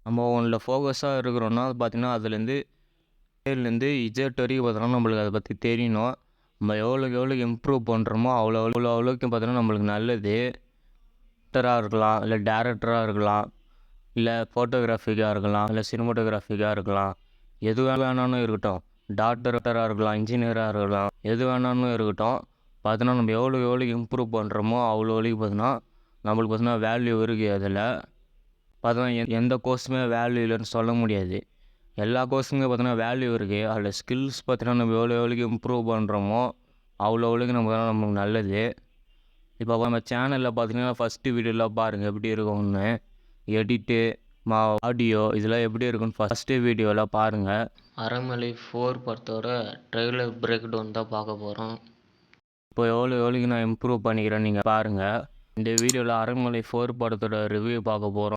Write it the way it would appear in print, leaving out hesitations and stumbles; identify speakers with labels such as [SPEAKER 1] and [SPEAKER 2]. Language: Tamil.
[SPEAKER 1] நம்ம ஒன்றில் ஃபோக்கஸாக இருக்கிறோன்னா அது பார்த்திங்கன்னா அதுலேருந்து ஏலேருந்து இஜெட் வரைக்கும் பார்த்தோன்னா நம்மளுக்கு அதை பற்றி தெரியணும். நம்ம எவ்வளோக்கு இம்ப்ரூவ் பண்ணுறோமோ அவ்வளோக்கு பார்த்தோன்னா நம்மளுக்கு நல்லது. ஆக்டராக இருக்கலாம், இல்லை டேரக்டராக இருக்கலாம், இல்லை ஃபோட்டோகிராஃபிக்காக இருக்கலாம், இல்லை சினிமாட்டோகிராஃபிக்காக இருக்கலாம், எது வேணாலும் இருக்கட்டும். டாக்டராக இருக்கலாம், இன்ஜினியராக இருக்கலாம், எது வேணாலும் இருக்கட்டும். பார்த்தோன்னா நம்ம எவ்வளோக்கு இம்ப்ரூவ் பண்ணுறோமோ அவ்வளோக்கு பார்த்தோன்னா நம்மளுக்கு பார்த்தோன்னா வேல்யூ இருக்குது. அதில் பார்த்தோன்னா எந்த கோர்ஸுமே வேல்யூ இல்லைன்னு சொல்ல முடியாது. எல்லா கோர்ஸுமே பார்த்தோன்னா வேல்யூ இருக்குது. அதில் ஸ்கில்ஸ் பார்த்தீங்கன்னா நம்ம எவ்வளோக்கு இம்ப்ரூவ் பண்ணுறோமோ அவ்வளோக்கு நமக்கு நல்லது. இப்போ நம்ம சேனலில் பார்த்தீங்கன்னா ஃபஸ்ட்டு வீடியோலாம் பாருங்கள் எப்படி இருக்கும்னு. எடிட்டு ஆடியோ இதெல்லாம் எப்படி இருக்குன்னு ஃபஸ்ட்டு வீடியோலாம் பாருங்கள்.
[SPEAKER 2] அறமலை 4 படத்தோட ட்ரெய்லர் பிரேக் டவுன் தான் பார்க்க போகிறோம்.
[SPEAKER 1] இப்போ எவ்வளோக்கு நான் இம்ப்ரூவ் பண்ணிக்கிறேன் நீங்கள் பாருங்கள். இந்த வீடியோவில் அறமலை 4 படத்தோட ரிவ்யூ பார்க்க போகிறோம்.